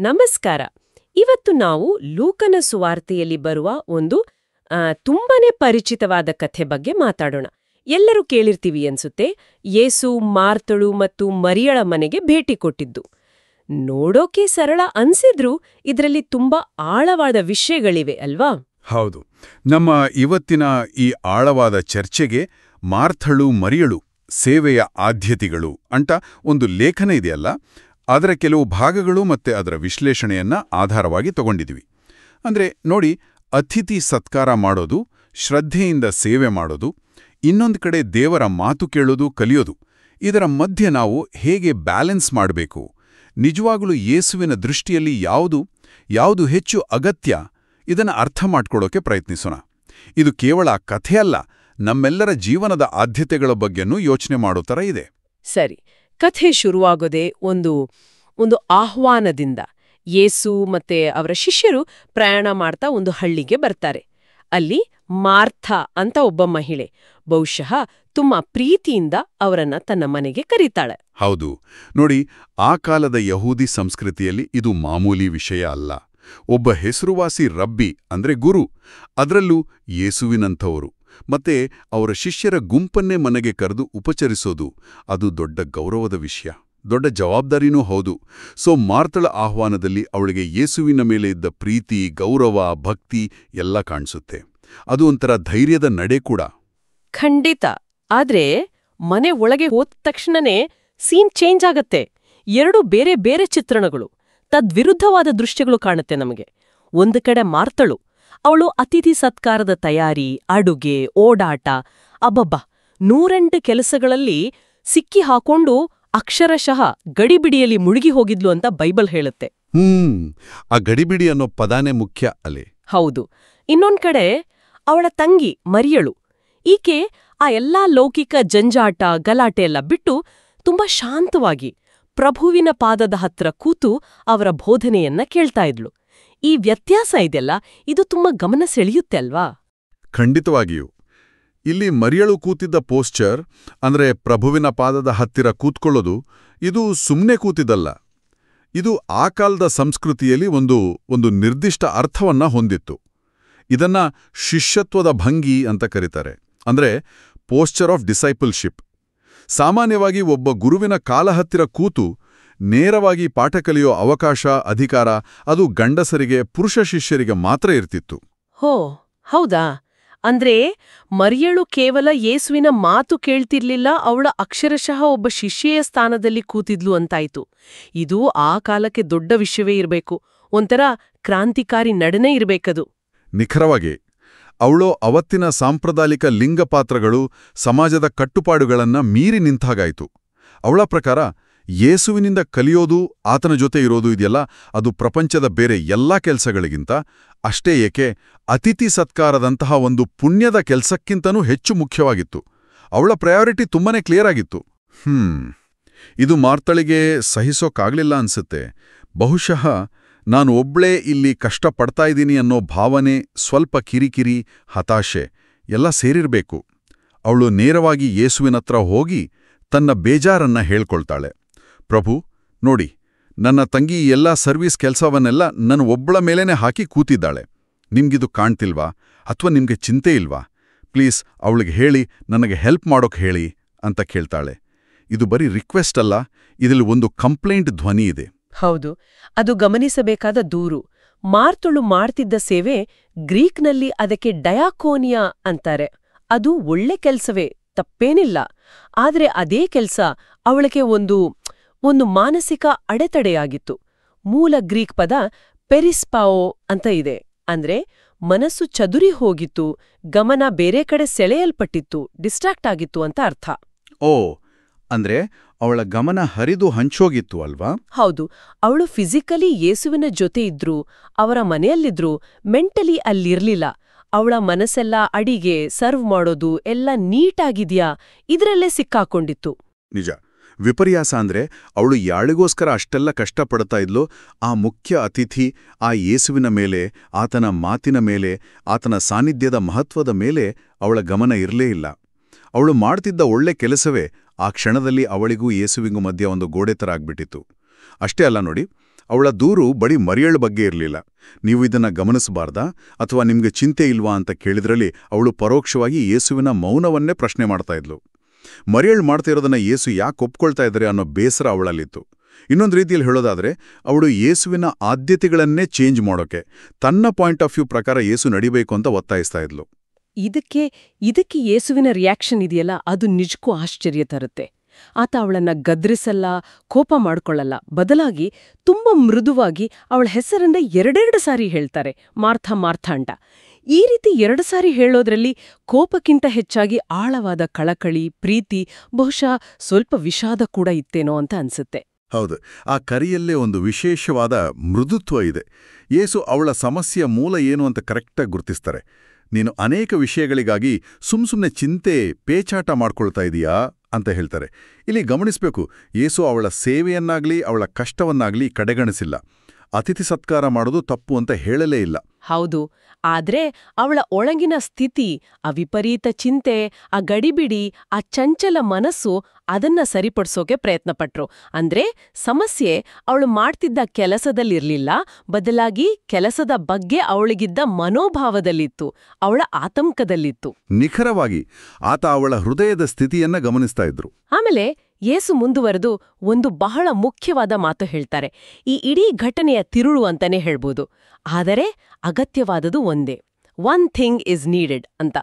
ನಮಸ್ಕಾರ. ಇವತ್ತು ನಾವು ಲೂಕನ ಸುವಾರ್ತೆಯಲ್ಲಿ ಬರುವ ಒಂದು ತುಂಬಾನೇ ಪರಿಚಿತವಾದ ಕಥೆ ಬಗ್ಗೆ ಮಾತಾಡೋಣ. ಎಲ್ಲರೂ ಕೇಳಿರ್ತೀವಿ ಅನ್ಸುತ್ತೆ. ಯೇಸು ಮಾರ್ತಳು ಮತ್ತು ಮರಿಯಳ ಮನೆಗೆ ಭೇಟಿ ಕೊಟ್ಟಿದ್ದು. ನೋಡೋಕೆ ಸರಳ ಅನ್ಸಿದ್ರೂ ಇದರಲ್ಲಿ ತುಂಬಾ ಆಳವಾದ ವಿಷಯಗಳಿವೆ ಅಲ್ವಾ? ಹೌದು. ನಮ್ಮ ಇವತ್ತಿನ ಈ ಆಳವಾದ ಚರ್ಚೆಗೆ ಮಾರ್ಥಳು ಮರಿಯಳು ಸೇವೆಯ ಆದ್ಯತೆಗಳು ಅಂತ ಒಂದು ಲೇಖನ ಇದೆಯಲ್ಲ, ಅದರ ಕೆಲವು ಭಾಗಗಳು ಮತ್ತೆ ಅದರ ವಿಶ್ಲೇಷಣೆಯನ್ನ ಆಧಾರವಾಗಿ ತಗೊಂಡಿದ್ವಿ. ಅಂದ್ರೆ ನೋಡಿ, ಅತಿಥಿ ಸತ್ಕಾರ ಮಾಡೋದು, ಶ್ರದ್ಧೆಯಿಂದ ಸೇವೆ ಮಾಡೋದು, ಇನ್ನೊಂದು ಕಡೆ ದೇವರ ಮಾತು ಕೇಳೋದು, ಕಲಿಯೋದು, ಇದರ ಮಧ್ಯೆ ನಾವು ಹೇಗೆ ಬ್ಯಾಲೆನ್ಸ್ ಮಾಡಬೇಕು, ನಿಜವಾಗಲೂ ಯೇಸುವಿನ ದೃಷ್ಟಿಯಲ್ಲಿ ಯಾವುದು ಹೆಚ್ಚು ಅಗತ್ಯ, ಇದನ್ನು ಅರ್ಥ ಮಾಡ್ಕೊಳ್ಳೋಕೆ ಪ್ರಯತ್ನಿಸೋಣ. ಇದು ಕೇವಲ ಕಥೆಯಲ್ಲ, ನಮ್ಮೆಲ್ಲರ ಜೀವನದ ಆದ್ಯತೆಗಳ ಬಗ್ಗೆನೂ ಯೋಚನೆ ಮಾಡೋ ಥರ ಇದೆ. ಸರಿ, ಕಥೆ ಶುರುವಾಗೋದೇ ಒಂದು ಆಹ್ವಾನದಿಂದ. ಯೇಸು ಮತ್ತೆ ಅವರ ಶಿಷ್ಯರು ಪ್ರಯಾಣ ಮಾಡ್ತಾ ಒಂದು ಹಳ್ಳಿಗೆ ಬರ್ತಾರೆ. ಅಲ್ಲಿ ಮಾರ್ಥ ಅಂತ ಒಬ್ಬ ಮಹಿಳೆ ಬಹುಶಃ ತುಂಬಾ ಪ್ರೀತಿಯಿಂದ ಅವರನ್ನ ತನ್ನ ಮನೆಗೆ ಕರೀತಾಳೆ. ಹೌದು. ನೋಡಿ, ಆ ಕಾಲದ ಯಹೂದಿ ಸಂಸ್ಕೃತಿಯಲ್ಲಿ ಇದು ಮಾಮೂಲಿ ವಿಷಯ ಅಲ್ಲ. ಒಬ್ಬ ಹೆಸರುವಾಸಿ ರಬ್ಬಿ ಅಂದ್ರೆ ಗುರು, ಅದರಲ್ಲೂ ಯೇಸುವಿನಂಥವರು ಮತ್ತೆ ಅವರ ಶಿಷ್ಯರ ಗುಂಪನ್ನೇ ಮನೆಗೆ ಕರೆದು ಉಪಚರಿಸೋದು, ಅದು ದೊಡ್ಡ ಗೌರವದ ವಿಷಯ, ದೊಡ್ಡ ಜವಾಬ್ದಾರಿನೂ ಹೌದು. ಸೊ ಮಾರ್ತಳ ಆಹ್ವಾನದಲ್ಲಿ ಅವಳಿಗೆ ಯೇಸುವಿನ ಮೇಲೆ ಇದ್ದ ಪ್ರೀತಿ, ಗೌರವ, ಭಕ್ತಿ ಎಲ್ಲ ಕಾಣಿಸುತ್ತೆ. ಅದು ಒಂಥರ ಧೈರ್ಯದ ನಡೆ ಕೂಡ. ಖಂಡಿತ. ಆದ್ರೆ ಮನೆ ಒಳಗೆ ಹೋದ ತಕ್ಷಣನೇ ಸೀನ್ ಚೇಂಜ್ ಆಗತ್ತೆ. ಎರಡು ಬೇರೆ ಬೇರೆ ಚಿತ್ರಣಗಳು, ತದ್ವಿರುದ್ಧವಾದ ದೃಶ್ಯಗಳು ಕಾಣುತ್ತೆ ನಮಗೆ. ಒಂದು ಕಡೆ ಮಾರ್ತಳು, ಅವಳು ಅತಿಥಿ ಸತ್ಕಾರದ ತಯಾರಿ, ಅಡುಗೆ, ಓಡಾಟ, ಅಬ್ಬಬ್ಬ 108 ಕೆಲಸಗಳಲ್ಲಿ ಸಿಕ್ಕಿ ಹಾಕೊಂಡು ಅಕ್ಷರಶಃ ಗಡಿಬಿಡಿಯಲ್ಲಿ ಮುಳುಗಿ ಹೋಗಿದ್ಲು ಅಂತ ಬೈಬಲ್ ಹೇಳುತ್ತೆ. ಆ ಗಡಿಬಿಡಿ ಅನ್ನೋ ಪದಾನೇ ಮುಖ್ಯ ಅಲೆ. ಹೌದು. ಇನ್ನೊಂದ್ ಕಡೆ ಅವಳ ತಂಗಿ ಮರಿಯಳು, ಈಕೆ ಆ ಎಲ್ಲಾ ಲೌಕಿಕ ಜಂಜಾಟ, ಗಲಾಟೆ ಎಲ್ಲ ಬಿಟ್ಟು ತುಂಬಾ ಶಾಂತವಾಗಿ ಪ್ರಭುವಿನ ಪಾದದ ಹತ್ರ ಕೂತು ಅವರ ಬೋಧನೆಯನ್ನ ಕೇಳ್ತಾ ಇದ್ಲು. ಈ ವ್ಯತ್ಯಾಸ ಇದೆಲ್ಲ, ಇದು ತುಂಬಾ ಗಮನ ಸೆಳೆಯುತ್ತೆ ಅಲ್ವಾ? ಖಂಡಿತವಾಗಿಯೂ. ಇಲ್ಲಿ ಮರಿಯಳು ಕೂತಿದ್ದ ಪೋಸ್ಚರ್, ಅಂದ್ರೆ ಪ್ರಭುವಿನ ಪಾದದ ಹತ್ತಿರ ಕೂತ್ಕೊಳ್ಳೋದು, ಇದು ಸುಮ್ಮನೆ ಕೂತಿದ್ದಲ್ಲ. ಇದು ಆ ಕಾಲದ ಸಂಸ್ಕೃತಿಯಲ್ಲಿ ಒಂದು ನಿರ್ದಿಷ್ಟ ಅರ್ಥವನ್ನ ಹೊಂದಿತ್ತು. ಇದನ್ನ ಶಿಷ್ಯತ್ವದ ಭಂಗಿ ಅಂತ ಕರೀತಾರೆ, ಅಂದ್ರೆ ಪೋಸ್ಚರ್ ಆಫ್ ಡಿಸೈಪಲ್ಶಿಪ್. ಸಾಮಾನ್ಯವಾಗಿ ಒಬ್ಬ ಗುರುವಿನ ಕಾಲ ಹತ್ತಿರ ಕೂತು ನೇರವಾಗಿ ಪಾಠ ಕಲಿಯೋ ಅವಕಾಶ, ಅಧಿಕಾರ ಅದು ಗಂಡಸರಿಗೆ, ಪುರುಷ ಶಿಷ್ಯರಿಗೆ ಮಾತ್ರ ಇರ್ತಿತ್ತು. ಹೋ, ಹೌದಾ? ಅಂದ್ರೆ ಮರಿಯಳು ಕೇವಲ ಯೇಸುವಿನ ಮಾತು ಕೇಳ್ತಿರ್ಲಿಲ್ಲ, ಅವಳ ಅಕ್ಷರಶಃ ಒಬ್ಬ ಶಿಷ್ಯೆಯ ಸ್ಥಾನದಲ್ಲಿ ಕೂತಿದ್ಲು ಅಂತಾಯ್ತು. ಇದು ಆ ಕಾಲಕ್ಕೆ ದೊಡ್ಡ ವಿಷಯವೇ ಇರಬೇಕು, ಒಂಥರ ಕ್ರಾಂತಿಕಾರಿ ನಡೆನೇ ಇರಬೇಕದು. ನಿಖರವಾಗಿ. ಅವಳು ಅವತ್ತಿನ ಸಾಂಪ್ರದಾಯಿಕ ಲಿಂಗಪಾತ್ರಗಳು, ಸಮಾಜದ ಕಟ್ಟುಪಾಡುಗಳನ್ನ ಮೀರಿ ನಿಂತಾಗಾಯ್ತು. ಅವಳ ಪ್ರಕಾರ ಯೇಸುವಿನಿಂದ ಕಲಿಯೋದು, ಆತನ ಜೊತೆ ಇರೋದು ಇದೆಯಲ್ಲ, ಅದು ಪ್ರಪಂಚದ ಬೇರೆ ಎಲ್ಲಾ ಕೆಲಸಗಳಿಗಿಂತ, ಅಷ್ಟೇ ಏಕೆ ಅತಿಥಿ ಸತ್ಕಾರದಂತಹ ಒಂದು ಪುಣ್ಯದ ಕೆಲಸಕ್ಕಿಂತನೂ ಹೆಚ್ಚು ಮುಖ್ಯವಾಗಿತ್ತು. ಅವಳ ಪ್ರಯಾರಿಟಿ ತುಂಬಾನೇ ಕ್ಲಿಯರ್ ಆಗಿತ್ತು. ಇದು ಮಾರ್ತಳಿಗೆ ಸಹಿಸೋಕ್ಕಾಗ್ಲಿಲ್ಲ ಅನ್ಸುತ್ತೆ. ಬಹುಶಃ ನಾನು ಒಬ್ಳೇ ಇಲ್ಲಿ ಕಷ್ಟಪಡ್ತಾ ಇದ್ದೀನಿ ಅನ್ನೋ ಭಾವನೆ, ಸ್ವಲ್ಪ ಕಿರಿಕಿರಿ, ಹತಾಶೆ ಎಲ್ಲ ಸೇರಿರ್ಬೇಕು. ಅವಳು ನೇರವಾಗಿ ಯೇಸುವಿನತ್ರ ಹೋಗಿ ತನ್ನ ಬೇಜಾರನ್ನ ಹೇಳ್ಕೊಳ್ತಾಳೆ. ಪ್ರಭು, ನೋಡಿ, ನನ್ನ ತಂಗಿ ಎಲ್ಲ ಸರ್ವೀಸ್ ಕೆಲಸವನ್ನೆಲ್ಲ ನನ್ನ ಒಬ್ಬಳ ಮೇಲೇನೆ ಹಾಕಿ ಕೂತಿದ್ದಾಳೆ. ನಿಮ್ಗಿದು ಕಾಣ್ತಿಲ್ವಾ? ಅಥವಾ ನಿಮ್ಗೆ ಚಿಂತೆ ಇಲ್ವಾ? ಪ್ಲೀಸ್ ಅವಳಿಗೆ ಹೇಳಿ, ನನಗೆ ಹೆಲ್ಪ್ ಮಾಡೋಕೆ ಹೇಳಿ ಅಂತ ಕೇಳ್ತಾಳೆ. ಇದು ಬರೀ ರಿಕ್ವೆಸ್ಟ್ ಅಲ್ಲ, ಇದರಲ್ಲಿ ಒಂದು ಕಂಪ್ಲೇಂಟ್ ಧ್ವನಿ ಇದೆ. ಹೌದು, ಅದು ಗಮನಿಸಬೇಕಾದ ದೂರು. ಮಾರ್ತಳು ಮಾಡ್ತಿದ್ದ ಸೇವೆ, ಗ್ರೀಕ್ನಲ್ಲಿ ಅದಕ್ಕೆ ಡಯಾಕೋನಿಯಾ ಅಂತಾರೆ. ಅದು ಒಳ್ಳೆ ಕೆಲ್ಸವೇ, ತಪ್ಪೇನಿಲ್ಲ. ಆದ್ರೆ ಅದೇ ಕೆಲ್ಸ ಅವಳಿಗೆ ಒಂದು ಮಾನಸಿಕ ಅಡೆತಡೆಯಾಗಿತ್ತು. ಮೂಲ ಗ್ರೀಕ್ ಪದ ಪೆರಿಸ್ಪಾವೋ ಅಂತ ಇದೆ. ಅಂದ್ರೆ ಮನಸ್ಸು ಚದುರಿ ಹೋಗಿತ್ತು, ಗಮನ ಬೇರೆ ಕಡೆ ಸೆಳೆಯಲ್ಪಟ್ಟಿತ್ತು, ಡಿಸ್ಟ್ರಾಕ್ಟ್ ಆಗಿತ್ತು ಅಂತ ಅರ್ಥ. ಓ, ಅಂದ್ರೆ ಅವಳ ಗಮನ ಹರಿದು ಹಂಚೋಗಿತ್ತು ಅಲ್ವಾ? ಹೌದು. ಅವಳು ಫಿಸಿಕಲಿ ಯೇಸುವಿನ ಜೊತೆ ಇದ್ರು, ಅವರ ಮನೆಯಲ್ಲಿದ್ರು, ಮೆಂಟಲಿ ಅಲ್ಲಿರ್ಲಿಲ್ಲ. ಅವಳ ಮನಸ್ಸೆಲ್ಲ ಅಡಿಗೆ, ಸರ್ವ್ ಮಾಡೋದು ಎಲ್ಲ ನೀಟಾಗಿದ್ಯಾ, ಇದರಲ್ಲೇ ಸಿಕ್ಕಾಕೊಂಡಿತ್ತು. ನಿಜ. ವಿಪರ್ಯಾಸ ಅಂದ್ರೆ ಅವಳು ಯಾಳಿಗೋಸ್ಕರ ಅಷ್ಟೆಲ್ಲ ಕಷ್ಟಪಡ್ತಾ ಇದ್ಲು, ಆ ಮುಖ್ಯ ಅತಿಥಿ, ಆ ಯೇಸುವಿನ ಮೇಲೆ, ಆತನ ಮಾತಿನ ಮೇಲೆ, ಆತನ ಸಾನ್ನಿಧ್ಯದ ಮಹತ್ವದ ಮೇಲೆ ಅವಳ ಗಮನ ಇರಲೇ ಇಲ್ಲ. ಅವಳು ಮಾಡ್ತಿದ್ದ ಒಳ್ಳೆ ಕೆಲಸವೇ ಆ ಕ್ಷಣದಲ್ಲಿ ಅವಳಿಗೂ ಯೇಸುವಿಗೂ ಮಧ್ಯ ಒಂದು ಗೋಡೆ ಥರ ಆಗ್ಬಿಟ್ಟಿತ್ತು. ಅಷ್ಟೇ ಅಲ್ಲ ನೋಡಿ, ಅವಳ ದೂರು ಬರೀ ಮರಿಯಳ ಬಗ್ಗೆ ಇರಲಿಲ್ಲ. ನೀವು ಇದನ್ನ ಗಮನಿಸಬಾರ್ದಾ ಅಥವಾ ನಿಮ್ಗೆ ಚಿಂತೆ ಇಲ್ವಾ ಅಂತ ಕೇಳಿದ್ರಲ್ಲಿ ಅವಳು ಪರೋಕ್ಷವಾಗಿ ಯೇಸುವಿನ ಮೌನವನ್ನೇ ಪ್ರಶ್ನೆ ಮಾಡ್ತಾ ಇದ್ಲು. ಮರಿಯಳು ಮಾಡ್ತಾ ಇರೋದನ್ನ ಯೇಸು ಯಾಕೆ ಒಪ್ಕೊಳ್ತಾ ಇದ್ದಾರೆ ಅನ್ನೋ ಬೇಸರ ಅವಳಲ್ಲಿತ್ತು. ಇನ್ನೊಂದು ರೀತಿಯಲ್ಲಿ ಹೇಳೋದಾದ್ರೆ ಅವಳು ಯೇಸುವಿನ ಆದ್ಯತೆಗಳನ್ನೇ ಚೇಂಜ್ ಮಾಡೋಕೆ, ತನ್ನ ಪಾಯಿಂಟ್ ಆಫ್ ವ್ಯೂ ಪ್ರಕಾರ ಯೇಸು ನಡಿಬೇಕು ಅಂತ ಒತ್ತಾಯಿಸ್ತಾ ಇದ್ಲು. ಇದಕ್ಕೆ ಯೇಸುವಿನ ರಿಯಾಕ್ಷನ್ ಇದೆಯಲ್ಲ, ಅದು ನಿಜಕ್ಕೂ ಆಶ್ಚರ್ಯ ತರುತ್ತೆ. ಆತ ಅವಳನ್ನ ಗದ್ರಿಸಲ್ಲ, ಕೋಪ ಮಾಡ್ಕೊಳ್ಳಲ್ಲ. ಬದಲಾಗಿ ತುಂಬಾ ಮೃದುವಾಗಿ ಅವಳ ಹೆಸರನ್ನ ಎರಡೆರಡು ಸಾರಿ ಹೇಳ್ತಾರೆ, ಮಾರ್ಥ ಮಾರ್ಥ ಅಂತ. ಈ ರೀತಿ 2 ಸಾರಿ ಹೇಳೋದ್ರಲ್ಲಿ ಕೋಪಕ್ಕಿಂತ ಹೆಚ್ಚಾಗಿ ಆಳವಾದ ಕಳಕಳಿ, ಪ್ರೀತಿ, ಬಹುಶಃ ಸ್ವಲ್ಪ ವಿಷಾದ ಕೂಡ ಇತ್ತೇನೋ ಅಂತ ಅನ್ಸುತ್ತೆ. ಹೌದು, ಆ ಕರೆಯಲ್ಲೇ ಒಂದು ವಿಶೇಷವಾದ ಮೃದುತ್ವ ಇದೆ. ಯೇಸು ಅವಳ ಸಮಸ್ಯೆಯ ಮೂಲ ಏನು ಅಂತ ಕರೆಕ್ಟಾಗಿ ಗುರುತಿಸ್ತಾರೆ. ನೀನು ಅನೇಕ ವಿಷಯಗಳಿಗಾಗಿ ಸುಮ್ಸುಮ್ನೆ ಚಿಂತೆ, ಪೇಚಾಟ ಮಾಡ್ಕೊಳ್ತಾ ಇದೀಯಾ ಅಂತ ಹೇಳ್ತಾರೆ. ಇಲ್ಲಿ ಗಮನಿಸಬೇಕು, ಯೇಸು ಅವಳ ಸೇವೆಯನ್ನಾಗ್ಲಿ ಅವಳ ಕಷ್ಟವನ್ನಾಗ್ಲಿ ಕಡೆಗಣಿಸಿಲ್ಲ. ಅತಿಥಿ ಸತ್ಕಾರ ಮಾಡೋದು ತಪ್ಪು ಅಂತ ಹೇಳಲೇ ಇಲ್ಲ. ಹೌದು, ಆದ್ರೆ ಅವಳ ಒಳಗಿನ ಸ್ಥಿತಿ, ಆ ವಿಪರೀತ ಚಿಂತೆ, ಆ ಗಡಿಬಿಡಿ, ಆ ಚಂಚಲ ಮನಸ್ಸು ಅದನ್ನ ಸರಿಪಡಿಸೋಕೆ ಪ್ರಯತ್ನಪಟ್ರು. ಅಂದ್ರೆ ಸಮಸ್ಯೆ ಅವಳು ಮಾಡ್ತಿದ್ದ ಕೆಲಸದಲ್ಲಿರ್ಲಿಲ್ಲ, ಬದಲಾಗಿ ಕೆಲಸದ ಬಗ್ಗೆ ಅವಳಿಗಿದ್ದ ಮನೋಭಾವದಲ್ಲಿತ್ತು, ಅವಳ ಆತಂಕದಲ್ಲಿತ್ತು. ನಿಖರವಾಗಿ ಆತ ಅವಳ ಹೃದಯದ ಸ್ಥಿತಿಯನ್ನ ಗಮನಿಸ್ತಾ ಇದ್ರು. ಆಮೇಲೆ ಯೇಸು ಮುಂದುವರೆದು ಒಂದು ಬಹಳ ಮುಖ್ಯವಾದ ಮಾತು ಹೇಳ್ತಾರೆ. ಈ ಇಡೀ ಘಟನೆಯ ತಿರುಳು ಅಂತಾನೆ ಹೇಳ್ಬೋದು. ಆದರೆ ಅಗತ್ಯವಾದದು ಒಂದೇ, ಒನ್ ಥಿಂಗ್ ಇಸ್ ನೀಡೆಡ್ ಅಂತ.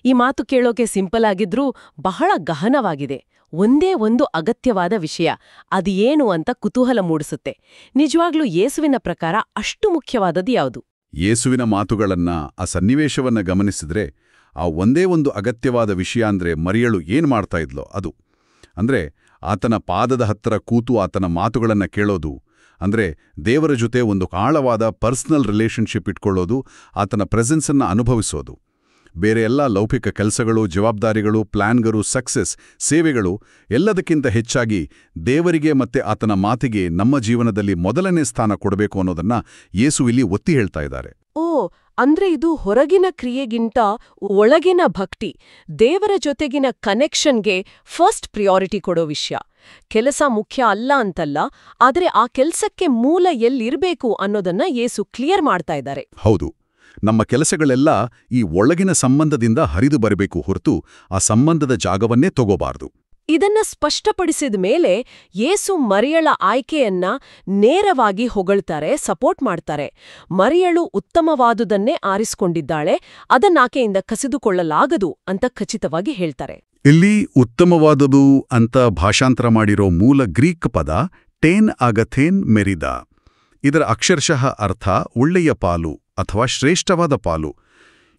ಈ ಮಾತು ಕೇಳೋಕೆ ಸಿಂಪಲ್ ಆಗಿದ್ರೂ ಬಹಳ ಗಹನವಾಗಿದೆ. ಒಂದೇ ಒಂದು ಅಗತ್ಯವಾದ ವಿಷಯ, ಅದು ಏನು ಅಂತ ಕುತೂಹಲ ಮೂಡಿಸುತ್ತೆ. ನಿಜವಾಗ್ಲೂ ಯೇಸುವಿನ ಪ್ರಕಾರ ಅಷ್ಟು ಮುಖ್ಯವಾದದ್ದು ಯಾವುದು? ಯೇಸುವಿನ ಮಾತುಗಳನ್ನ, ಆ ಸನ್ನಿವೇಶವನ್ನ ಗಮನಿಸಿದ್ರೆ ಆ ಒಂದೇ ಒಂದು ಅಗತ್ಯವಾದ ವಿಷಯ ಅಂದ್ರೆ ಮರಿಯಳು ಏನ್ ಮಾಡ್ತಾ ಇದ್ಲೋ ಅದು. ಅಂದ್ರೆ ಆತನ ಪಾದದ ಹತ್ತಿರ ಕೂತು ಆತನ ಮಾತುಗಳನ್ನ ಕೇಳೋದು, ಅಂದ್ರೆ ದೇವರ ಜೊತೆ ಒಂದು ಆಳವಾದ ಪರ್ಸನಲ್ ರಿಲೇಷನ್ಶಿಪ್ ಇಟ್ಕೊಳ್ಳೋದು, ಆತನ ಪ್ರೆಸೆನ್ಸನ್ನ ಅನುಭವಿಸೋದು. ಬೇರೆ ಎಲ್ಲ ಲೌಕಿಕ ಕೆಲಸಗಳು, ಜವಾಬ್ದಾರಿಗಳು, ಪ್ಲಾನ್ಗಳು, ಸಕ್ಸೆಸ್, ಸೇವೆಗಳು ಎಲ್ಲದಕ್ಕಿಂತ ಹೆಚ್ಚಾಗಿ ದೇವರಿಗೆ ಮತ್ತೆ ಆತನ ಮಾತಿಗೆ ನಮ್ಮ ಜೀವನದಲ್ಲಿ ಮೊದಲನೇ ಸ್ಥಾನ ಕೊಡಬೇಕು ಅನ್ನೋದನ್ನ ಯೇಸು ಇಲ್ಲಿ ಒತ್ತಿ ಹೇಳ್ತಾ ಇದ್ದಾರೆ. ಅಂದ್ರೆ ಇದು ಹೊರಗಿನ ಕ್ರಿಯೆಗಿಂತ ಒಳಗಿನ ಭಕ್ತಿ, ದೇವರ ಜೊತೆಗಿನ ಕನೆಕ್ಷನ್ಗೆ ಫಸ್ಟ್ ಪ್ರಿಯಾರಿಟಿ ಕೊಡೋ ವಿಷಯ. ಕೆಲಸ ಮುಖ್ಯ ಅಲ್ಲ ಅಂತಲ್ಲ, ಆದ್ರೆ ಆ ಕೆಲ್ಸಕ್ಕೆ ಮೂಲ ಎಲ್ಲಿರ್ಬೇಕು ಅನ್ನೋದನ್ನ ಯೇಸು ಕ್ಲಿಯರ್ ಮಾಡ್ತಾ ಇದ್ದಾರೆ. ಹೌದು, ನಮ್ಮ ಕೆಲಸಗಳೆಲ್ಲ ಈ ಒಳಗಿನ ಸಂಬಂಧದಿಂದ ಹರಿದು ಬರಬೇಕು ಹೊರತು ಆ ಸಂಬಂಧದ ಜಾಗವನ್ನೇ ತಗೋಬಾರ್ದು. ಇದನ್ನ ಸ್ಪಷ್ಟಪಡಿಸಿದ ಮೇಲೆ ಯೇಸು ಮರಿಯಳ ಆಯ್ಕೆಯನ್ನ ನೇರವಾಗಿ ಹೊಗಳ್ತಾರೆ, ಸಪೋರ್ಟ್ ಮಾಡ್ತಾರೆ. ಮರಿಯಳು ಉತ್ತಮವಾದುದನ್ನೇ ಆರಿಸಿಕೊಂಡಿದ್ದಾಳೆ, ಅದನ್ನಾಕೆಯಿಂದ ಕಸಿದುಕೊಳ್ಳಲಾಗದು ಅಂತ ಖಚಿತವಾಗಿ ಹೇಳ್ತಾರೆ. ಇಲ್ಲಿ ಉತ್ತಮವಾದುದು ಅಂತ ಭಾಷಾಂತರ ಮಾಡಿರೋ ಮೂಲ ಗ್ರೀಕ್ ಪದ ಟೇನ್ ಆಗಥೇನ್ ಮೆರಿದಾ. ಇದರ ಅಕ್ಷರಶಃ ಅರ್ಥ ಒಳ್ಳೆಯ ಪಾಲು ಅಥವಾ ಶ್ರೇಷ್ಠವಾದ ಪಾಲು.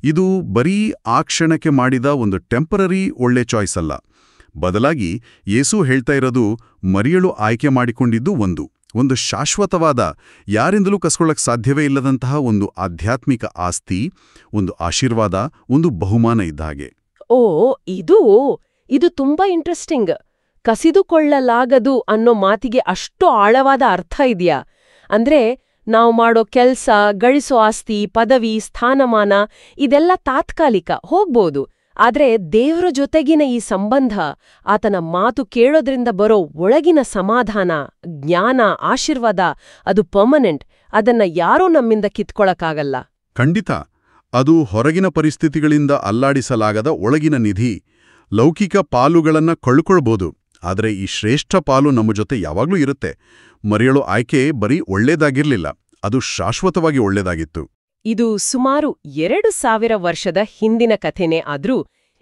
ಇದು ಬರೀ ಆ ಕ್ಷಣಕ್ಕೆ ಮಾಡಿದ ಒಂದು ಟೆಂಪರರಿ ಒಳ್ಳೆ ಚಾಯ್ಸ್ ಅಲ್ಲ. ಬದಲಾಗಿ ಯೇಸು ಹೇಳ್ತಾ ಇರೋದು, ಮರಿಯಳು ಆಯ್ಕೆ ಮಾಡಿಕೊಂಡಿದ್ದು ಒಂದು ಶಾಶ್ವತವಾದ, ಯಾರಿಂದಲೂ ಕಸ್ಕೊಳ್ಳಕ್ ಸಾಧ್ಯವೇ ಇಲ್ಲದಂತಹ ಒಂದು ಆಧ್ಯಾತ್ಮಿಕ ಆಸ್ತಿ, ಒಂದು ಆಶೀರ್ವಾದ, ಒಂದು ಬಹುಮಾನ ಇದ್ದ ಹಾಗೆ. ಇದು ತುಂಬಾ ಇಂಟ್ರೆಸ್ಟಿಂಗ್. ಕಸಿದುಕೊಳ್ಳಲಾಗದು ಅನ್ನೋ ಮಾತಿಗೆ ಅಷ್ಟು ಆಳವಾದ ಅರ್ಥ ಇದೆಯಾ? ಅಂದ್ರೆ ನಾವು ಮಾಡೋ ಕೆಲ್ಸ, ಗಳಿಸೋ ಆಸ್ತಿ, ಪದವಿ, ಸ್ಥಾನಮಾನ ಇದೆಲ್ಲ ತಾತ್ಕಾಲಿಕ, ಹೋಗ್ಬೋದು. ಆದ್ರೆ ದೇವರ ಜೊತೆಗಿನ ಈ ಸಂಬಂಧ, ಆತನ ಮಾತು ಕೇಳೋದ್ರಿಂದ ಬರೋ ಒಳಗಿನ ಸಮಾಧಾನ, ಜ್ಞಾನ, ಆಶೀರ್ವಾದ, ಅದು ಪರ್ಮನೆಂಟ್. ಅದನ್ನ ಯಾರೂ ನಮ್ಮಿಂದ ಕಿತ್ಕೊಳಕ್ಕಾಗಲ್ಲ. ಖಂಡಿತ. ಅದು ಹೊರಗಿನ ಪರಿಸ್ಥಿತಿಗಳಿಂದ ಅಲ್ಲಾಡಿಸಲಾಗದ ಒಳಗಿನ ನಿಧಿ. ಲೌಕಿಕ ಪಾಲುಗಳನ್ನ ಕೊಳ್ಳುಕೊಳ್ಬೋದು, ಆದರೆ ಈ ಶ್ರೇಷ್ಠ ಪಾಲು ನಮ್ಮ ಜೊತೆ ಯಾವಾಗ್ಲೂ ಇರುತ್ತೆ. ಮರಿಯಳು ಆಯ್ಕೆ ಬರೀ ಒಳ್ಳೇದಾಗಿರ್ಲಿಲ್ಲ, ಅದು ಶಾಶ್ವತವಾಗಿ ಒಳ್ಳೇದಾಗಿತ್ತು. ಇದು ಸುಮಾರು 2000 ವರ್ಷದ ಹಿಂದಿನ ಕಥೆನೇ ಆದ್ರೂ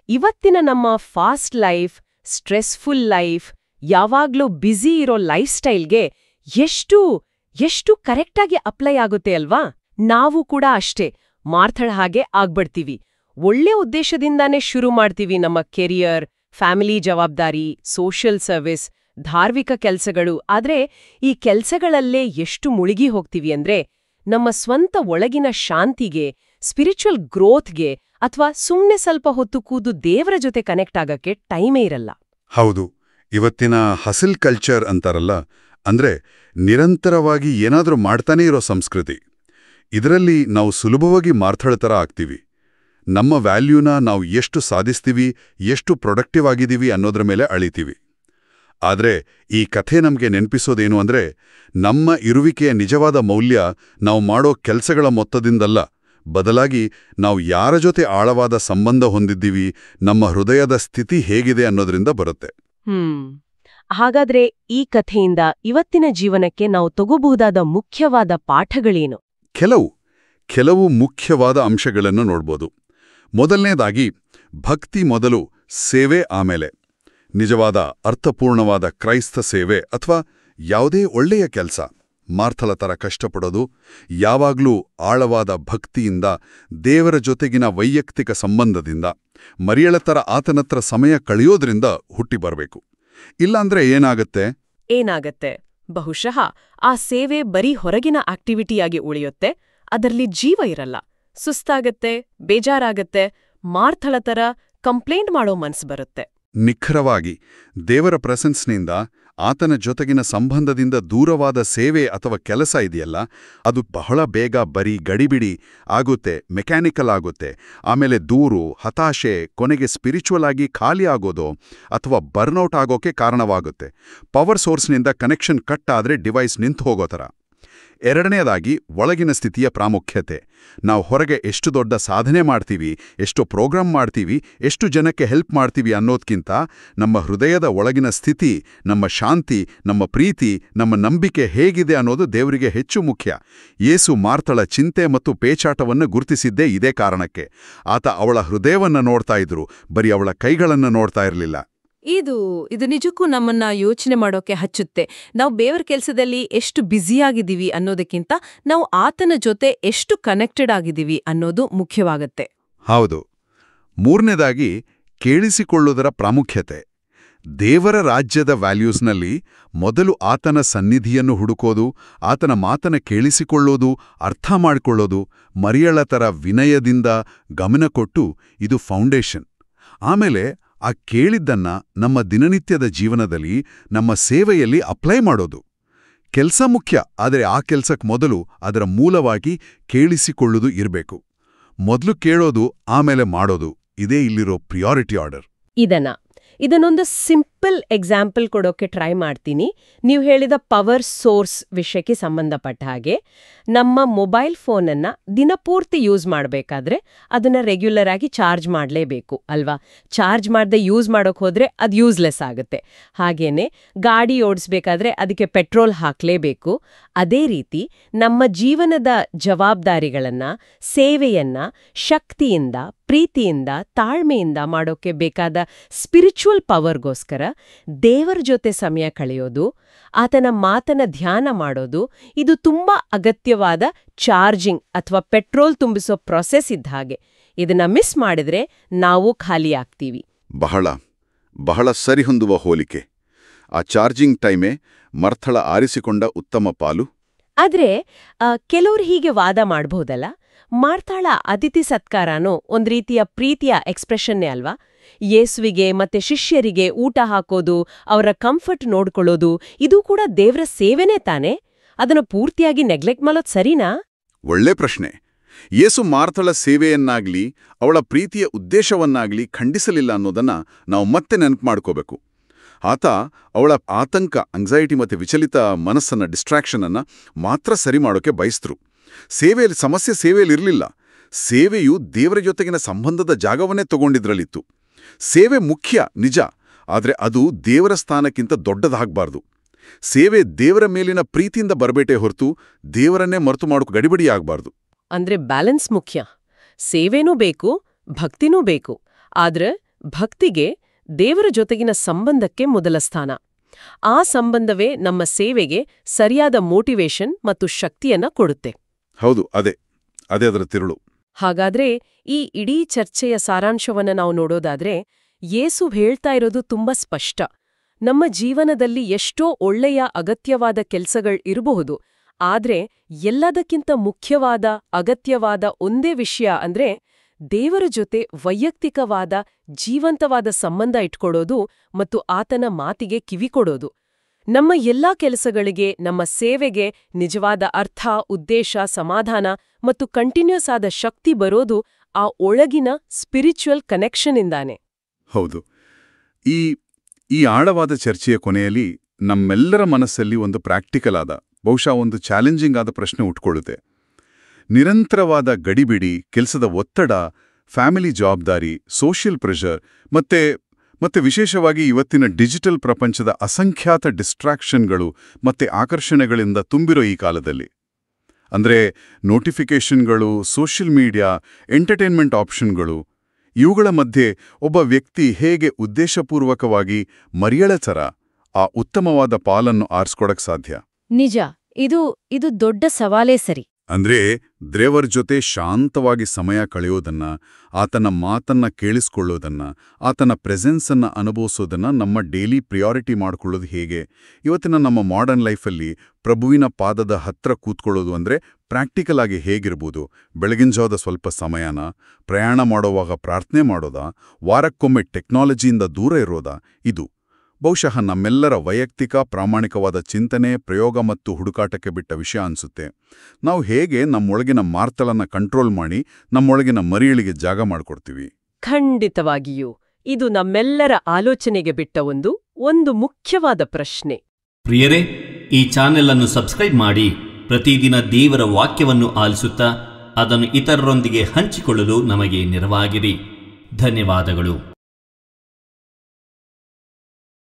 ಇವತ್ತಿನ ನಮ್ಮ ಫಾಸ್ಟ್ ಲೈಫ್, ಸ್ಟ್ರೆಸ್ಫುಲ್ ಲೈಫ್, ಯಾವಾಗ್ಲೂ ಬ್ಯುಸಿ ಇರೋ ಲೈಫ್ ಸ್ಟೈಲ್ಗೆ ಎಷ್ಟು ಕರೆಕ್ಟಾಗಿ ಅಪ್ಲೈ ಆಗುತ್ತೆ ಅಲ್ವಾ? ನಾವು ಕೂಡ ಅಷ್ಟೇ ಮಾರ್ಥಳ ಹಾಗೆ ಆಗ್ಬಿಡ್ತೀವಿ. ಒಳ್ಳೆ ಉದ್ದೇಶದಿಂದಾನೇ ಶುರು ಮಾಡ್ತೀವಿ ನಮ್ಮ ಕೆರಿಯರ್, ಫ್ಯಾಮಿಲಿ ಜವಾಬ್ದಾರಿ, ಸೋಷಿಯಲ್ ಸರ್ವಿಸ್, ಧಾರ್ಮಿಕ ಕೆಲಸಗಳು. ಆದ್ರೆ ಈ ಕೆಲಸಗಳಲ್ಲೇ ಎಷ್ಟು ಮುಳುಗಿ ಹೋಗ್ತೀವಿ ಅಂದ್ರೆ ನಮ್ಮ ಸ್ವಂತ ಒಳಗಿನ ಶಾಂತಿಗೆ, ಸ್ಪಿರಿಚುವಲ್ ಗ್ರೋತ್ಗೆ ಅಥವಾ ಸುಮ್ನೆ ಸ್ವಲ್ಪ ಹೊತ್ತು ಕೂದು ದೇವರ ಜೊತೆ ಕನೆಕ್ಟ್ ಆಗಕ್ಕೆ ಟೈಮೇ ಇರಲ್ಲ. ಹೌದು, ಇವತ್ತಿನ ಹಸಿಲ್ ಕಲ್ಚರ್ ಅಂತಾರಲ್ಲ, ಅಂದ್ರೆ ನಿರಂತರವಾಗಿ ಏನಾದ್ರೂ ಮಾಡ್ತಾನೇ ಇರೋ ಸಂಸ್ಕೃತಿ. ಇದರಲ್ಲಿ ನಾವು ಸುಲಭವಾಗಿ ಮಾರ್ಥಳತರ ಆಗ್ತೀವಿ. ನಮ್ಮ ವ್ಯಾಲ್ಯೂನ ನಾವು ಎಷ್ಟು ಸಾಧಿಸ್ತೀವಿ, ಎಷ್ಟು ಪ್ರೊಡಕ್ಟಿವ್ ಆಗಿದ್ದೀವಿ ಅನ್ನೋದ್ರ ಮೇಲೆ ಅಳಿತೀವಿ. ಆದ್ರೆ ಈ ಕಥೆ ನಮ್ಗೆ ನೆನ್ಪಿಸೋದೇನು ಅಂದ್ರೆ, ನಮ್ಮ ಇರುವಿಕೆಯ ನಿಜವಾದ ಮೌಲ್ಯ ನಾವು ಮಾಡೋ ಕೆಲ್ಸಗಳ ಮೊತ್ತದಿಂದಲ್ಲ, ಬದಲಾಗಿ ನಾವು ಯಾರ ಜೊತೆ ಆಳವಾದ ಸಂಬಂಧ ಹೊಂದಿದ್ದೀವಿ, ನಮ್ಮ ಹೃದಯದ ಸ್ಥಿತಿ ಹೇಗಿದೆ ಅನ್ನೋದ್ರಿಂದ ಬರುತ್ತೆ. ಹಾಗಾದ್ರೆ ಈ ಕಥೆಯಿಂದ ಇವತ್ತಿನ ಜೀವನಕ್ಕೆ ನಾವು ತಗೋಬಹುದಾದ ಮುಖ್ಯವಾದ ಪಾಠಗಳೇನು? ಕೆಲವು ಮುಖ್ಯವಾದ ಅಂಶಗಳನ್ನು ನೋಡ್ಬೋದು. ಮೊದಲನೇದಾಗಿ, ಭಕ್ತಿ ಮೊದಲು, ಸೇವೆ ಆಮೇಲೆ. ನಿಜವಾದ ಅರ್ಥಪೂರ್ಣವಾದ ಕ್ರೈಸ್ತ ಸೇವೆ ಅಥವಾ ಯಾವುದೇ ಒಳ್ಳೆಯ ಕೆಲಸ, ಮಾರ್ಥಳ ಥರ ಕಷ್ಟಪಡೋದು, ಯಾವಾಗ್ಲೂ ಆಳವಾದ ಭಕ್ತಿಯಿಂದ, ದೇವರ ಜೊತೆಗಿನ ವೈಯಕ್ತಿಕ ಸಂಬಂಧದಿಂದ, ಮರಿಯಳ ಥರ ಆತನತ್ರ ಸಮಯ ಕಳೆಯೋದ್ರಿಂದ ಹುಟ್ಟಿ ಬರಬೇಕು. ಇಲ್ಲಾಂದ್ರೆ ಏನಾಗತ್ತೆ? ಬಹುಶಃ ಆ ಸೇವೆ ಬರೀ ಹೊರಗಿನ ಆಕ್ಟಿವಿಟಿಯಾಗಿ ಉಳಿಯುತ್ತೆ, ಅದರಲ್ಲಿ ಜೀವ ಇರಲ್ಲ, ಸುಸ್ತಾಗತ್ತೆ, ಬೇಜಾರಾಗತ್ತೆ, ಮಾರ್ಥಳ ಥರ ಕಂಪ್ಲೇಂಟ್ ಮಾಡೋ ಮನ್ಸು ಬರುತ್ತೆ. ನಿಖರವಾಗಿ, ದೇವರ ಪ್ರೆಸೆನ್ಸ್ನಿಂದ, ಆತನ ಜೊತೆಗಿನ ಸಂಬಂಧದಿಂದ ದೂರವಾದ ಸೇವೆ ಅಥವಾ ಕೆಲಸ ಇದೆಯಲ್ಲ, ಅದು ಬಹಳ ಬೇಗ ಬರೀ ಗಡಿಬಿಡಿ ಆಗುತ್ತೆ, ಮೆಕ್ಯಾನಿಕಲ್ ಆಗುತ್ತೆ. ಆಮೇಲೆ ದೂರು, ಹತಾಶೆ, ಕೊನೆಗೆ ಸ್ಪಿರಿಚುವಲ್ ಆಗಿ ಖಾಲಿ ಆಗೋದು ಅಥವಾ ಬರ್ನೌಟ್ ಆಗೋಕೆ ಕಾರಣವಾಗುತ್ತೆ. ಪವರ್ ಸೋರ್ಸ್ನಿಂದ ಕನೆಕ್ಷನ್ ಕಟ್ ಆದ್ರೆ ಡಿವೈಸ್ ನಿಂತು ಹೋಗೋ ಥರ. ಎರಡನೇದಾಗಿ, ಒಳಗಿನ ಸ್ಥಿತಿಯ ಪ್ರಾಮುಖ್ಯತೆ. ನಾವು ಹೊರಗೆ ಎಷ್ಟು ದೊಡ್ಡ ಸಾಧನೆ ಮಾಡ್ತೀವಿ, ಎಷ್ಟು ಪ್ರೋಗ್ರಾಮ್ ಮಾಡ್ತೀವಿ, ಎಷ್ಟು ಜನಕ್ಕೆ ಹೆಲ್ಪ್ ಮಾಡ್ತೀವಿ ಅನ್ನೋದ್ಕಿಂತ ನಮ್ಮ ಹೃದಯದ ಒಳಗಿನ ಸ್ಥಿತಿ, ನಮ್ಮ ಶಾಂತಿ, ನಮ್ಮ ಪ್ರೀತಿ, ನಮ್ಮ ನಂಬಿಕೆ ಹೇಗಿದೆ ಅನ್ನೋದು ದೇವರಿಗೆ ಹೆಚ್ಚು ಮುಖ್ಯ. ಯೇಸು ಮಾರ್ಥಳ ಚಿಂತೆ ಮತ್ತು ಪೇಚಾಟವನ್ನು ಗುರುತಿಸಿದ್ದೇ ಇದೇ ಕಾರಣಕ್ಕೆ. ಆತ ಅವಳ ಹೃದಯವನ್ನ ನೋಡ್ತಾ ಇದ್ರು, ಬರೀ ಅವಳ ಕೈಗಳನ್ನು ನೋಡ್ತಾ ಇರಲಿಲ್ಲ. ಇದು ನಿಜಕ್ಕೂ ನಮ್ಮನ್ನ ಯೋಚನೆ ಮಾಡೋಕೆ ಹಚ್ಚುತ್ತೆ. ನಾವು ಬೇವರ ಕೆಲಸದಲ್ಲಿ ಎಷ್ಟು ಬ್ಯುಸಿಯಾಗಿದ್ದೀವಿ ಅನ್ನೋದಕ್ಕಿಂತ ನಾವು ಆತನ ಜೊತೆ ಎಷ್ಟು ಕನೆಕ್ಟೆಡ್ ಆಗಿದ್ದೀವಿ ಅನ್ನೋದು ಮುಖ್ಯವಾಗತ್ತೆ. ಹೌದು. ಮೂರನೇದಾಗಿ, ಕೇಳಿಸಿಕೊಳ್ಳುವುದರ ಪ್ರಾಮುಖ್ಯತೆ. ದೇವರ ರಾಜ್ಯದ ವ್ಯಾಲ್ಯೂಸ್ನಲ್ಲಿ ಮೊದಲು ಆತನ ಸನ್ನಿಧಿಯನ್ನು ಹುಡುಕೋದು, ಆತನ ಮಾತನ್ನ ಕೇಳಿಸಿಕೊಳ್ಳೋದು, ಅರ್ಥ ಮಾಡಿಕೊಳ್ಳೋದು, ಮರಿಯಳ ಥರ ವಿನಯದಿಂದ ಗಮನ ಕೊಟ್ಟು, ಇದು ಫೌಂಡೇಶನ್. ಆಮೇಲೆ ಆ ಕೇಳಿದ್ದನ್ನ ನಮ್ಮ ದಿನನಿತ್ಯದ ಜೀವನದಲ್ಲಿ, ನಮ್ಮ ಸೇವೆಯಲ್ಲಿ ಅಪ್ಲೈ ಮಾಡೋದು. ಕೆಲ್ಸ ಮುಖ್ಯ, ಆದರೆ ಆ ಕೆಲ್ಸಕ್ಕೆ ಮೊದಲು ಅದರ ಮೂಲವಾಗಿ ಕೇಳಿಸಿಕೊಳ್ಳುವುದು ಇರಬೇಕು. ಮೊದಲು ಕೇಳೋದು, ಆಮೇಲೆ ಮಾಡೋದು, ಇದೇ ಇಲ್ಲಿರೋ ಪ್ರಿಯಾರಿಟಿ ಆರ್ಡರ್. ಇದನ್ನೊಂದು ಸಿಂಪಲ್ ಎಕ್ಸಾಂಪಲ್ ಕೊಡೋಕೆ ಟ್ರೈ ಮಾಡ್ತೀನಿ. ನೀವು ಹೇಳಿದ ಪವರ್ ಸೋರ್ಸ್ ವಿಷಯಕ್ಕೆ ಸಂಬಂಧಪಟ್ಟ ಹಾಗೆ, ನಮ್ಮ ಮೊಬೈಲ್ ಫೋನನ್ನು ದಿನಪೂರ್ತಿ ಯೂಸ್ ಮಾಡಬೇಕಾದ್ರೆ ಅದನ್ನು ರೆಗ್ಯುಲರ್ ಆಗಿ ಚಾರ್ಜ್ ಮಾಡಲೇಬೇಕು ಅಲ್ವಾ? ಚಾರ್ಜ್ ಮಾಡದೆ ಯೂಸ್ ಮಾಡೋಕೆ ಹೋದರೆ ಅದು ಯೂಸ್ಲೆಸ್ ಆಗುತ್ತೆ. ಹಾಗೇನೆ ಗಾಡಿ ಓಡಿಸ್ಬೇಕಾದ್ರೆ ಅದಕ್ಕೆ ಪೆಟ್ರೋಲ್ ಹಾಕಲೇಬೇಕು. ಅದೇ ರೀತಿ ನಮ್ಮ ಜೀವನದ ಜವಾಬ್ದಾರಿಗಳನ್ನು, ಸೇವೆಯನ್ನ ಶಕ್ತಿಯಿಂದ, ಪ್ರೀತಿಯಿಂದ, ತಾಳ್ಮೆಯಿಂದ ಮಾಡೋಕೆ ಬೇಕಾದ ಸ್ಪಿರಿಚುವಲ್ ಪವರ್ಗೋಸ್ಕರ ದೇವರ ಜೊತೆ ಸಮಯ ಕಳೆಯೋದು, ಆತನ ಮಾತನ್ನ ಧ್ಯಾನ ಮಾಡೋದು, ಇದು ತುಂಬಾ ಅಗತ್ಯವಾದ ಚಾರ್ಜಿಂಗ್ ಅಥವಾ ಪೆಟ್ರೋಲ್ ತುಂಬಿಸೋ ಪ್ರೊಸೆಸ್ ಇದ್ದ ಹಾಗೆ. ಇದನ್ನ ಮಿಸ್ ಮಾಡಿದ್ರೆ ನಾವು ಖಾಲಿ ಆಗ್ತೀವಿ. ಬಹಳ ಸರಿಹೊಂದುವ ಹೋಲಿಕೆ. ಆ ಚಾರ್ಜಿಂಗ್ ಟೈಮೇ ಮರ್ಥಳ ಆರಿಸಿಕೊಂಡ ಉತ್ತಮ ಪಾಲು. ಆದ್ರೆ ಕೆಲವ್ರು ಹೀಗೆ ವಾದ ಮಾಡಬಹುದಲ್ಲ, ಮಾರ್ಥಳ ಅತಿಥಿ ಸತ್ಕಾರನೋ ಒಂದ್ ರೀತಿಯ ಪ್ರೀತಿಯ ಎಕ್ಸ್ಪ್ರೆಷನ್ನೇ ಅಲ್ವಾ? ಯೇಸುವಿಗೆ ಮತ್ತೆ ಶಿಷ್ಯರಿಗೆ ಊಟ ಹಾಕೋದು, ಅವರ ಕಂಫರ್ಟ್ ನೋಡ್ಕೊಳ್ಳೋದು, ಇದು ಕೂಡ ದೇವ್ರ ಸೇವೆನೇ ತಾನೆ? ಅದನ್ನು ಪೂರ್ತಿಯಾಗಿ ನೆಗ್ಲೆಕ್ಟ್ ಮಾಡೋದು ಸರಿನಾ? ಒಳ್ಳೆ ಪ್ರಶ್ನೆ. ಯೇಸು ಮಾರ್ಥಳ ಸೇವೆಯನ್ನಾಗ್ಲಿ, ಅವಳ ಪ್ರೀತಿಯ ಉದ್ದೇಶವನ್ನಾಗ್ಲಿ ಖಂಡಿಸಲಿಲ್ಲ ಅನ್ನೋದನ್ನ ನಾವು ಮತ್ತೆ ನೆನಪು ಮಾಡ್ಕೋಬೇಕು. ಆತ ಅವಳ ಆತಂಕ, ಅಂಗ್ಸೈಟಿ ಮತ್ತೆ ವಿಚಲಿತ ಮನಸ್ಸನ್ನ, ಡಿಸ್ಟ್ರಾಕ್ಷನ್ ಅನ್ನ ಮಾತ್ರ ಸರಿ ಮಾಡೋಕೆ ಬಯಸಿದ್ರು. ಸಮಸ್ಯೆ ಸೇವೆಯಲ್ಲಿರಲಿಲ್ಲ. ಸೇವೆಯು ದೇವರ ಜೊತೆಗಿನ ಸಂಬಂಧದ ಜಾಗವನ್ನೇ ತಗೊಂಡಿದ್ರಲ್ಲಿತ್ತು. ಸೇವೆ ಮುಖ್ಯ ನಿಜ, ಆದರೆ ಅದು ದೇವರ ಸ್ಥಾನಕ್ಕಿಂತ ದೊಡ್ಡದಾಗಬಾರ್ದು. ಸೇವೆ ದೇವರ ಮೇಲಿನ ಪ್ರೀತಿಯಿಂದ ಬರಬೇಟೆ ಹೊರತು ದೇವರನ್ನೇ ಮರೆತು ಮಾಡೋಕೆ ಗಡಿಬಿಡಿಯಾಗಬಾರ್ದು. ಅಂದ್ರೆ ಬ್ಯಾಲೆನ್ಸ್ ಮುಖ್ಯ. ಸೇವೆನೂ ಬೇಕು, ಭಕ್ತಿನೂ ಬೇಕು. ಆದ್ರೆ ಭಕ್ತಿಗೆ ದೇವರ ಜೊತೆಗಿನ ಸಂಬಂಧಕ್ಕೆ ಮೊದಲ ಸ್ಥಾನ. ಆ ಸಂಬಂಧವೇ ನಮ್ಮ ಸೇವೆಗೆ ಸರಿಯಾದ ಮೋಟಿವೇಶನ್ ಮತ್ತು ಶಕ್ತಿಯನ್ನ ಕೊಡುತ್ತೆ. ಹೌದು, ಅದೇ ಅದರ ತಿರುಳು. ಹಾಗಾದ್ರೆ ಈ ಇಡೀ ಚರ್ಚೆಯ ಸಾರಾಂಶವನ್ನ ನಾವು ನೋಡೋದಾದ್ರೆ, ಯೇಸು ಹೇಳ್ತಾ ಇರೋದು ತುಂಬಾ ಸ್ಪಷ್ಟ. ನಮ್ಮ ಜೀವನದಲ್ಲಿ ಎಷ್ಟೋ ಒಳ್ಳೆಯ ಅಗತ್ಯವಾದ ಕೆಲ್ಸಗಳು ಇರಬಹುದು, ಆದ್ರೆ ಎಲ್ಲದಕ್ಕಿಂತ ಮುಖ್ಯವಾದ, ಅಗತ್ಯವಾದ ಒಂದೇ ವಿಷಯ ಅಂದ್ರೆ ದೇವರ ಜೊತೆ ವೈಯಕ್ತಿಕವಾದ, ಜೀವಂತವಾದ ಸಂಬಂಧ ಇಟ್ಕೊಡೋದು ಮತ್ತು ಆತನ ಮಾತಿಗೆ ಕಿವಿಕೊಡೋದು. ನಮ್ಮ ಎಲ್ಲಾ ಕೆಲಸಗಳಿಗೆ, ನಮ್ಮ ಸೇವೆಗೆ ನಿಜವಾದ ಅರ್ಥ, ಉದ್ದೇಶ, ಸಮಾಧಾನ ಮತ್ತು ಕಂಟಿನ್ಯೂಸ್ ಆದ ಶಕ್ತಿ ಬರೋದು ಆ ಒಳಗಿನ ಸ್ಪಿರಿಚುವಲ್ ಕನೆಕ್ಷನ್ ಇಂದಾನೆ. ಹೌದು. ಈ ಈ ಆಳವಾದ ಚರ್ಚೆಯ ಕೊನೆಯಲ್ಲಿ ನಮ್ಮೆಲ್ಲರ ಮನಸ್ಸಲ್ಲಿ ಒಂದು ಪ್ರಾಕ್ಟಿಕಲ್ ಆದ, ಬಹುಶಃ ಒಂದು ಚಾಲೆಂಜಿಂಗ್ ಆದ ಪ್ರಶ್ನೆ ಉಟ್ಕೊಳ್ಳುತ್ತೆ. ನಿರಂತರವಾದ ಗಡಿಬಿಡಿ, ಕೆಲಸದ ಒತ್ತಡ, ಫ್ಯಾಮಿಲಿ ಜವಾಬ್ದಾರಿ, ಸೋಷಿಯಲ್ ಪ್ರೆಷರ್ ಮತ್ತೆ ವಿಶೇಷವಾಗಿ ಇವತ್ತಿನ ಡಿಜಿಟಲ್ ಪ್ರಪಂಚದ ಅಸಂಖ್ಯಾತ ಡಿಸ್ಟ್ರಾಕ್ಷನ್ಗಳು ಮತ್ತೆ ಆಕರ್ಷಣೆಗಳಿಂದ ತುಂಬಿರೋ ಈ ಕಾಲದಲ್ಲಿ, ಅಂದ್ರೆ ನೋಟಿಫಿಕೇಷನ್ಗಳು, ಸೋಷಿಯಲ್ ಮೀಡಿಯಾ, ಎಂಟರ್ಟೈನ್ಮೆಂಟ್ ಆಪ್ಷನ್ಗಳು, ಇವುಗಳ ಮಧ್ಯೆ ಒಬ್ಬ ವ್ಯಕ್ತಿ ಹೇಗೆ ಉದ್ದೇಶಪೂರ್ವಕವಾಗಿ ಮರಿಯಳ ಆ ಉತ್ತಮವಾದ ಪಾಲನ್ನು ಆರಿಸ್ಕೊಡಕ್ ಸಾಧ್ಯ? ನಿಜ, ಇದು ದೊಡ್ಡ ಸವಾಲೇ ಸರಿ. ಅಂದ್ರೆ ದೇವರ ಜೊತೆ ಶಾಂತವಾಗಿ ಸಮಯ ಕಳೆಯೋದನ್ನ, ಆತನ ಮಾತನ್ನ ಕೇಳಿಸ್ಕೊಳ್ಳೋದನ್ನ, ಆತನ ಪ್ರೆಸೆನ್ಸನ್ನ ಅನುಭವಿಸೋದನ್ನ ನಮ್ಮ ಡೈಲಿ ಪ್ರಿಯಾರಿಟಿ ಮಾಡ್ಕೊಳ್ಳೋದು ಹೇಗೆ? ಇವತ್ತಿನ ನಮ್ಮ ಮಾಡರ್ನ್ ಲೈಫಲ್ಲಿ ಪ್ರಭುವಿನ ಪಾದದ ಹತ್ರ ಕೂತ್ಕೊಳ್ಳೋದು ಅಂದ್ರೆ ಪ್ರಾಕ್ಟಿಕಲ್ ಆಗಿ ಹೇಗಿರ್ಬೋದು? ಬೆಳಗಿನ ಜಾವದ ಸ್ವಲ್ಪ ಸಮಯನ, ಪ್ರಯಾಣ ಮಾಡೋವಾಗ ಪ್ರಾರ್ಥನೆ ಮಾಡೋದಾ, ವಾರಕ್ಕೊಮ್ಮೆ ಟೆಕ್ನಾಲಜಿಯಿಂದ ದೂರ ಇರೋದಾ? ಇದು ಬಹುಶಃ ನಮ್ಮೆಲ್ಲರ ವೈಯಕ್ತಿಕ ಪ್ರಾಮಾಣಿಕವಾದ ಚಿಂತನೆ, ಪ್ರಯೋಗ ಮತ್ತು ಹುಡುಕಾಟಕ್ಕೆ ಬಿಟ್ಟ ವಿಷಯ ಅನ್ಸುತ್ತೆ. ನಾವು ಹೇಗೆ ನಮ್ಮೊಳಗಿನ ಮಾರ್ತಲನ್ನ ಕಂಟ್ರೋಲ್ ಮಾಡಿ ನಮ್ಮೊಳಗಿನ ಮರಿಯಳಿಗೆ ಜಾಗ ಮಾಡ್ಕೊಡ್ತೀವಿ? ಖಂಡಿತವಾಗಿಯೂ ಇದು ನಮ್ಮೆಲ್ಲರ ಆಲೋಚನೆಗೆ ಬಿಟ್ಟ ಒಂದು ಮುಖ್ಯವಾದ ಪ್ರಶ್ನೆ. ಪ್ರಿಯರೇ, ಈ ಚಾನೆಲ್ ಅನ್ನು ಸಬ್ಸ್ಕ್ರೈಬ್ ಮಾಡಿ ಪ್ರತಿದಿನ ದೇವರ ವಾಕ್ಯವನ್ನು ಆಲಿಸುತ್ತಾ ಅದನ್ನು ಇತರರೊಂದಿಗೆ ಹಂಚಿಕೊಳ್ಳಲು ನಮಗೆ ನೆರವಾಗಿರಿ. ಧನ್ಯವಾದಗಳು.